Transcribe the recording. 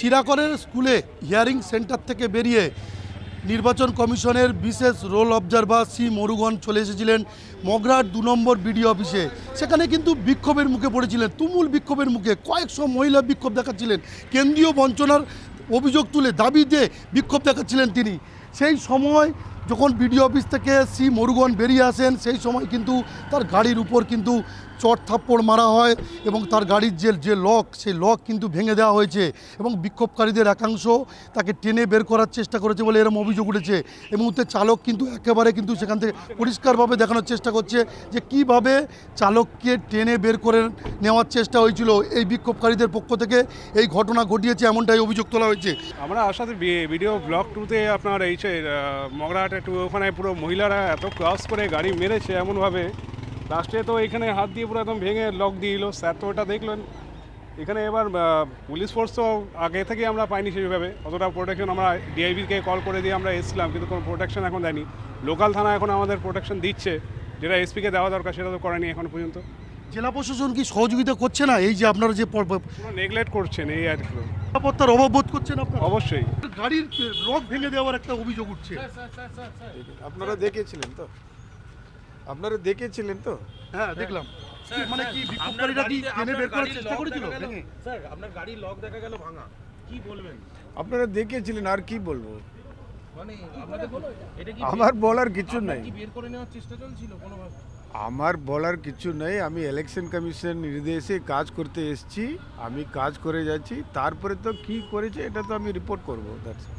শিরাকরের স্কুলে hearing centre থেকে বেরিয়ে নির্বাচন কমিশনের বিশেষ রোল অবজারভার সি মরুগন চলে এসেছিলেন মগরাহাট 2 নম্বর বিডিও অফিসে। সেখানে কিন্তু বিক্ষোভের মুখে পড়েছিলেন, তুমুল বিক্ষোভের মুখে। কয়েকশো মহিলা বিক্ষোভ দেখাচ্ছিলেন, কেন্দ্রীয় বঞ্চনার অভিযোগ তুলে দাবি দিয়ে বিক্ষোভ দেখাচ্ছিলেন তিনি। সেই সময় যখন বিডিও অফিস থেকে সি মরুগন বেরিয়ে আসেন, সেই সময় কিন্তু তার গাড়ির উপর কিন্তু চট থাপ্পড় মারা হয় এবং তার গাড়ির যে লক, সেই লক কিন্তু ভেঙে দেওয়া হয়েছে এবং বিক্ষোভকারীদের একাংশ তাকে টেনে বের করার চেষ্টা করেছে বলে এরকম অভিযোগ উঠেছে। এই মুহূর্তে চালক কিন্তু একেবারে কিন্তু সেখান থেকে পরিষ্কারভাবে দেখানোর চেষ্টা করছে যে কিভাবে চালককে টেনে বের করে নেওয়ার চেষ্টা হয়েছিল। এই বিক্ষোভকারীদের পক্ষ থেকে এই ঘটনা ঘটিয়েছে এমনটাই অভিযোগ তোলা হয়েছে। আমরা আসাতে ভিডিও ব্লক 2তে আপনার এই মগরাহাটে ওখানে পুরো মহিলারা এত ক্রস করে গাড়ি মেরেছে এমনভাবে, লাস্টে তো এখানে হাত দিয়ে পুরো একদম ভেঙে লক দিয়ে দিল। স্যার তো ওটা দেখলেন। এখানে এবার পুলিশ ফোর্স তো আগে থেকে আমরা পাইনি সেইভাবে, অতটা প্রোটেকশন। আমরা ডিআইবিকে কল করে দিয়ে আমরা এসেছিলাম, কিন্তু কোনো প্রোটেকশন এখন দেয়নি। লোকাল থানা এখন আমাদের প্রোটেকশন দিচ্ছে, যেটা এসপিকে দেওয়া দরকার সেটা তো করেনি এখন পর্যন্ত। জেলা প্রশাসন কি সহযোগিতা করছে না? এই যে আপনারা যে পুরো নেগলেক্ট করছেন এই আর কি। নিরাপত্তার অভাব বোধ করছেন আপনারা? অবশ্যই। গাড়ির লক ভেঙে দেওয়ার একটা অভিযোগ উঠছে। আপনারা দেখেছিলেন তো? আপনারা দেখেছিলেন তো? হ্যাঁ, দেখলাম। মানে কি বিক্ষোভকারীরা কি টেনে বের করার চেষ্টা করেছিল? স্যার, আপনার গাড়ির লক দেখা গেল ভাঙা, কি বলবেন? আপনারা দেখেছিলেন, আর কি বলবো? মানে আপনাদের এটা কি আমার বলার কিছু নাই। কি বের করে নেওয়ার চেষ্টা চলছিল কোনোভাবে? আমার বলার কিছু নেই। আমি ইলেকশন কমিশন নির্দেশে কাজ করতে এসেছি, আমি কাজ করে যাচ্ছি। তারপরে তো কি করেছে এটা তো আমি রিপোর্ট করবো।